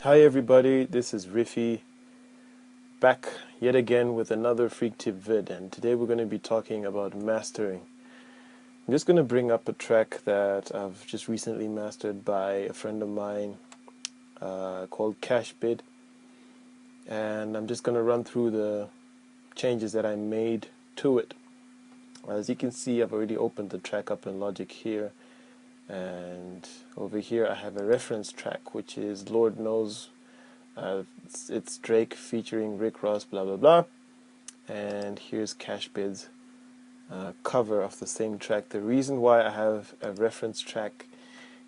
Hi everybody, this is Riffi, back yet again with another Freak Tip vid, and today we're going to be talking about mastering. I'm just going to bring up a track that I've just recently mastered by a friend of mine called Bid, and I'm just going to run through the changes that I made to it. As you can see, I've already opened the track up in Logic here, and over here I have a reference track, which is Lord Knows. It's Drake featuring Rick Ross, blah blah blah, and here's Bid's cover of the same track. The reason why I have a reference track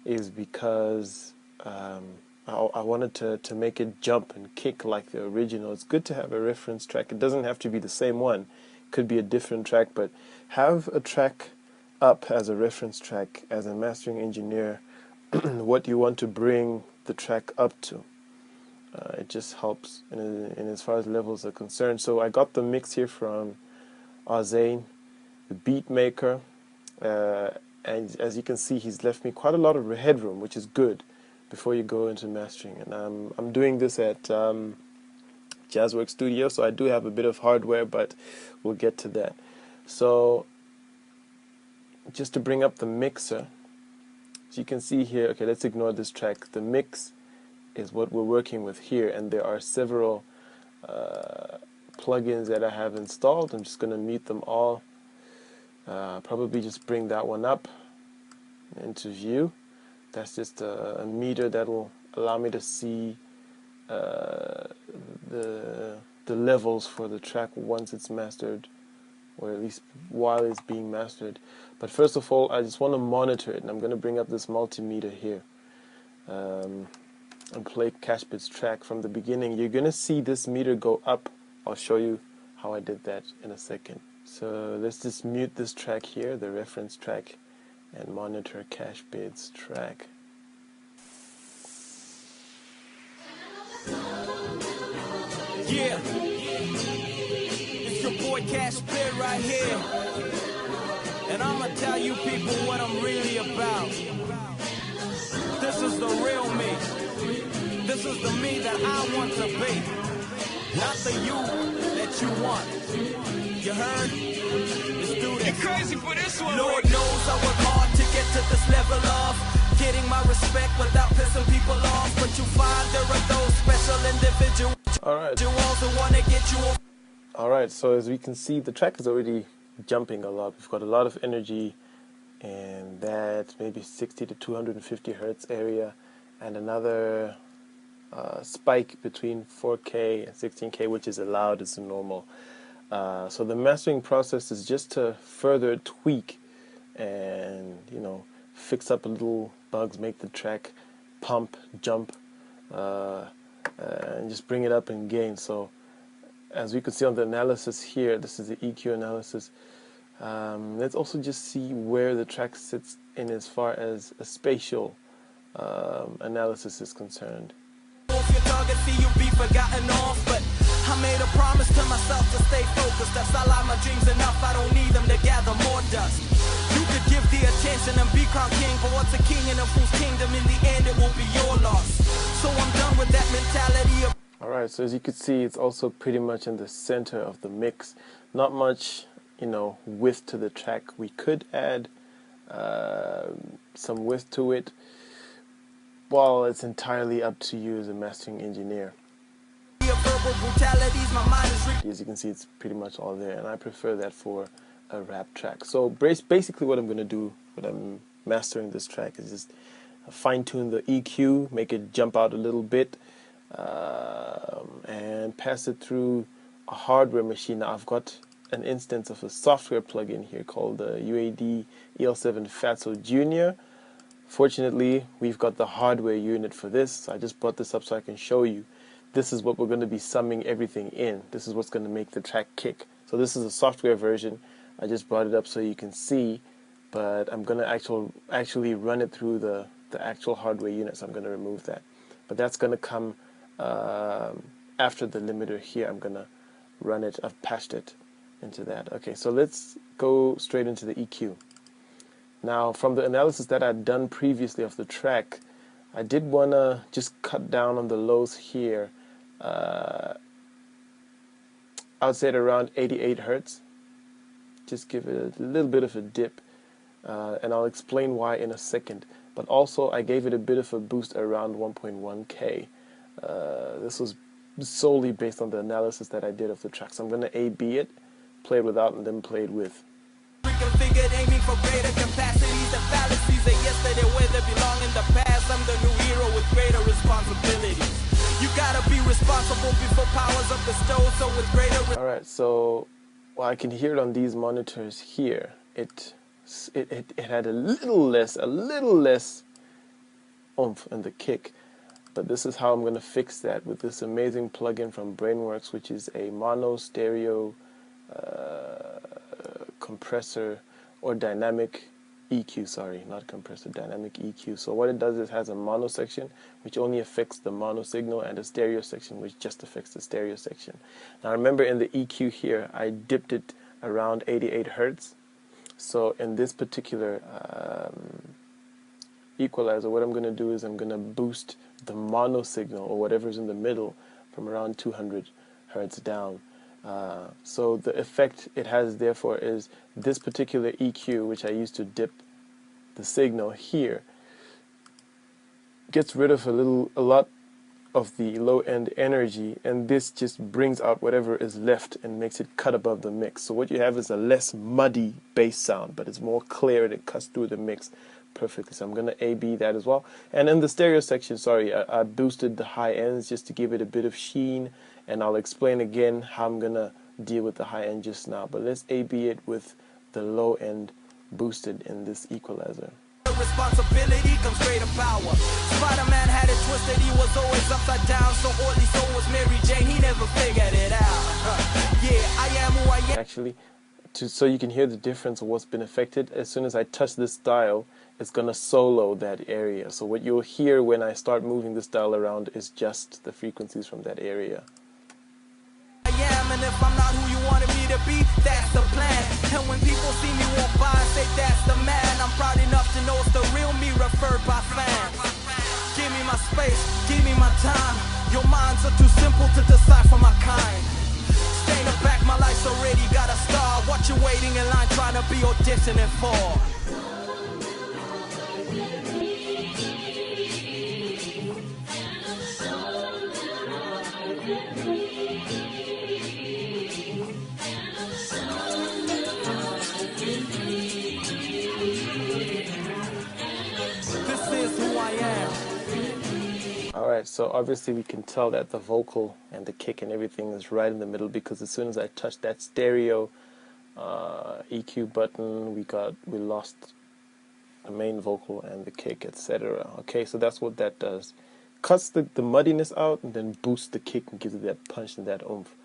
is because I wanted to make it jump and kick like the original. It's good to have a reference track. It doesn't have to be the same one. It could be a different track, but have a track up as a reference track as a mastering engineer. What you want to bring the track up to. It just helps in as far as levels are concerned. So I got the mix here from Arzane, the beat maker, and as you can see, he's left me quite a lot of headroom, which is good before you go into mastering. And I'm doing this at Jazzworks Studio, so I do have a bit of hardware, but we'll get to that. So just to bring up the mixer, as you can see here, okay, let's ignore this track. The mix is what we're working with here, and there are several plugins that I have installed. I'm just going to mute them all. Probably just bring that one up into view. That's just a meter that will allow me to see the levels for the track once it's mastered, or at least while it's being mastered. But first of all, I just want to monitor it, and I'm going to bring up this multimeter here and play Bid's track from the beginning. You're going to see this meter go up. I'll show you how I did that in a second. So let's just mute this track here, the reference track, and monitor Bid's track. Yeah, it's your boy Bid right here, and I'ma tell you people what I'm really about. This is the real me. This is the me that I want to be, not the you that you want. You heard? Let's do this. You're crazy for this one. Lord knows I work hard to get to this level of getting my respect without pissing people off. But you find there are those special individuals. Alright. You also want to get you. Alright, so as we can see, the track is already jumping a lot. We've got a lot of energy in that maybe 60 to 250 hertz area, and another spike between 4K and 16K, which is allowed as a normal. So the mastering process is just to further tweak and, you know, fix up a little bugs, make the track pump, jump, and just bring it up in gain. So as we can see on the analysis here, this is the EQ analysis. Let's also just see where the track sits in as far as a spatial analysis is concerned. You'll be forgotten off, but I made a promise to myself to stay focused. That's all my dreams enough. I don't need them to gather more dust. You could give the attention and be crowned king, but what's a king in a fool's kingdom? In the end, it will be your loss. So I'm done with that mentality of. Alright, so as you can see, it's also pretty much in the center of the mix. Not much, you know, width to the track. We could add some width to it. Well, it's entirely up to you as a mastering engineer. As you can see, it's pretty much all there, and I prefer that for a rap track. So basically what I'm going to do when I'm mastering this track is just fine-tune the EQ, make it jump out a little bit, and pass it through a hardware machine. Now I've got an instance of a software plugin here called the UAD EL7 Fatso Junior. Fortunately, we've got the hardware unit for this, so I just brought this up so I can show you. This is what we're going to be summing everything in. This is what's going to make the track kick. So this is a software version. I just brought it up so you can see, but I'm going to actually run it through the actual hardware unit, so I'm going to remove that. But that's going to come after the limiter here. I'm going to run it. I've patched it into that. Okay, so let's go straight into the EQ. Now, from the analysis that I'd done previously of the track, I did want to just cut down on the lows here. I would say at around 88 hertz. Just give it a little bit of a dip, and I'll explain why in a second. But also I gave it a bit of a boost around 1.1K. This was solely based on the analysis that I did of the track. So I'm going to A-B it, play it without, and then play it with. Reconfigured, aiming for greater capacities and fallacies that yesterday where they belong in the past. I'm the new hero with greater responsibilities. You gotta be responsible before powers are bestowed, so with greater... Alright, so well, I can hear it on these monitors here. It had a little less oomph in the kick. But this is how I'm going to fix that with this amazing plugin from Brainworks, which is a mono stereo compressor or dynamic EQ, sorry, not compressor, dynamic EQ. So what it does is it has a mono section which only affects the mono signal and a stereo section which just affects the stereo section. Now remember, in the EQ here I dipped it around 88 hertz. So in this particular equalizer, what I'm going to do is I'm going to boost the mono signal or whatever's in the middle from around 200 hertz down. So the effect it has therefore is this particular EQ, which I used to dip the signal here, gets rid of a lot of the low end energy, and this just brings out whatever is left and makes it cut above the mix. So what you have is a less muddy bass sound, but it's more clear and it cuts through the mix perfectly. So I'm going to A-B that as well. And in the stereo section, sorry, I boosted the high ends just to give it a bit of sheen, and I'll explain again how I'm going to deal with the high end just now. But let's A-B it with the low end boosted in this equalizer. Responsibility comes greater power. Spider-Man had it twisted, he was always upside down, so at least so was Mary Jane, he never figured it out. Yeah, I am who I am. Actually, so you can hear the difference of what's been affected, as soon as I touch this dial, it's going to solo that area. So what you'll hear when I start moving this dial around is just the frequencies from that area. And if I'm not who you wanted me to be, that's the plan. And when people see me walk by and say that's the man, I'm proud enough to know it's the real me referred by fans. Give me my space, give me my time. Your minds are too simple to decipher my kind. Stay in the back, my life's already got a star. Watch you waiting in line trying to be auditioning for. Alright, so obviously we can tell that the vocal and the kick and everything is right in the middle, because as soon as I touch that stereo EQ button, we lost the main vocal and the kick, etc. Okay, so that's what that does. Cuts the muddiness out and then boosts the kick and gives it that punch and that oomph.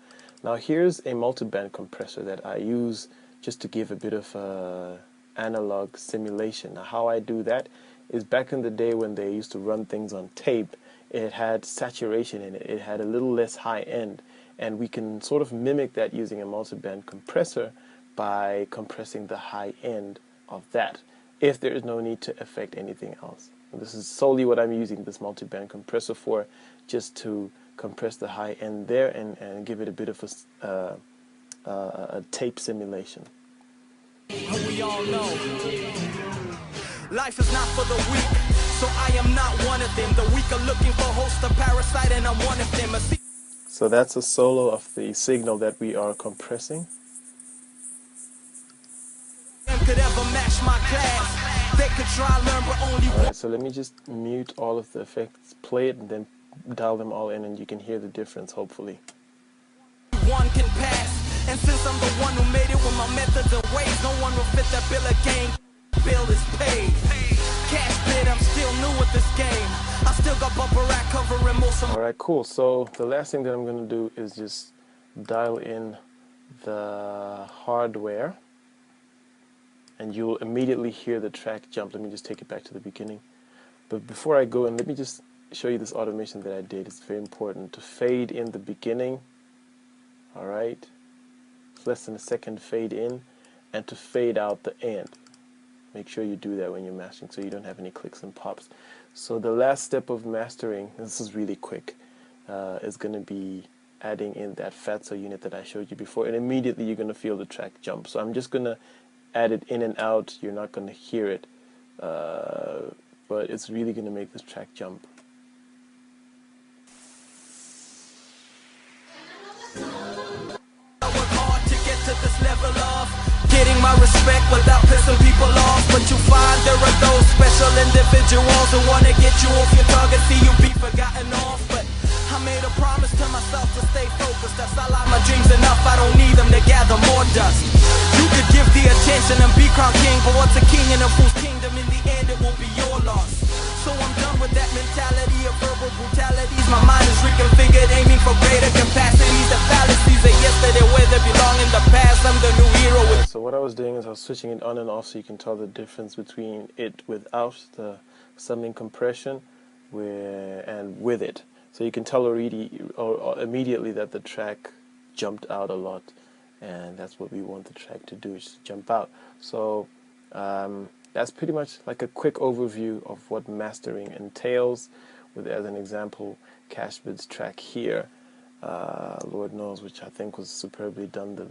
Now here's a multiband compressor that I use just to give a bit of analog simulation. Now how I do that is, back in the day when they used to run things on tape, it had saturation in it. It had a little less high end, and we can sort of mimic that using a multiband compressor by compressing the high end of that, if there is no need to affect anything else. And this is solely what I'm using this multiband compressor for, just to compress the high end there and give it a bit of a tape simulation. We all know life is not for the weak, so I am not one of them. The weak are looking for host, a parasite, and I'm one of them. So that's a solo of the signal that we are compressing. Could ever match my class. They could try learn, but only one. Alright, so let me just mute all of the effects, play it, and then dial them all in, and you can hear the difference, hopefully. One can pass, and since I'm the one who made it with my methods and ways, no one will fit that bill again. Bill is paid. Cash bid, I'm still new with this game. I still got bumper rack covering most of. Alright, cool. So the last thing that I'm going to do is just dial in the hardware, and you'll immediately hear the track jump. Let me just take it back to the beginning. But before I go in, let me just show you this automation that I did. It's very important to fade in the beginning. Alright, it's less than a second fade in, and to fade out the end. Make sure you do that when you're mastering so you don't have any clicks and pops. So the last step of mastering, this is really quick, is going to be adding in that fatso unit that I showed you before, and immediately you're going to feel the track jump. So I'm just going to add it in and out. You're not going to hear it, but it's really going to make this track jump. This level of getting my respect without pissing people off, but you find there are those special individuals who want to get you off your target, see you be forgotten off. But I made a promise to myself to stay focused. That's all out my dreams enough, I don't need them to gather more dust. You could give the attention and be crowned king, but what's a king in a fool's kingdom? In the end it will be your loss. So I'm done with that mentality of verbal brutalities. My mind is reconfigured, aiming for greater capacities. The fallacies of yesterday where they belong in the past. I'm the new hero. So what I was doing is I was switching it on and off so you can tell the difference between it without the summing compression and with it. So you can tell already or immediately that the track jumped out a lot, and that's what we want the track to do, is jump out. So that's pretty much like a quick overview of what mastering entails, with, as an example, FreakVid's track here. Lord knows, which I think was superbly done. The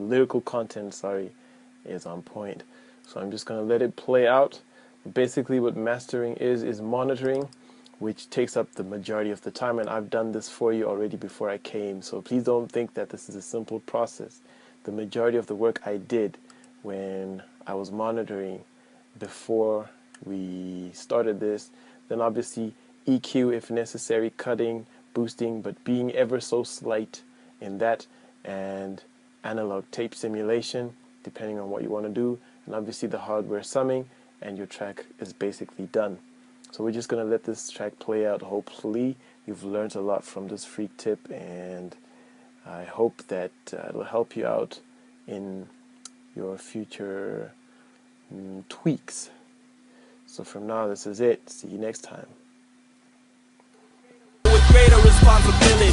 lyrical content, is on point. So I'm just going to let it play out. Basically what mastering is monitoring, which takes up the majority of the time, and I've done this for you already before I came, so please don't think that this is a simple process. The majority of the work I did when I was monitoring before we started this, then obviously EQ if necessary, cutting, boosting, but being ever so slight in that, and analog tape simulation depending on what you want to do, and obviously the hardware summing, and your track is basically done. So we're just going to let this track play out. Hopefully you've learned a lot from this freak tip, and I hope that it'll help you out in your future tweaks. So from now, this is it. See you next time. With greater responsibility,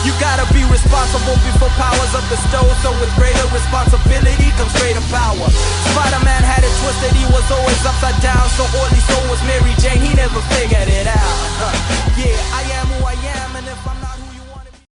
you gotta be responsible before powers are bestowed. So with greater responsibility comes greater power. Spider-Man had it twisted, he was always upside down. So all he saw was Mary Jane, he never figured it out. Yeah, I am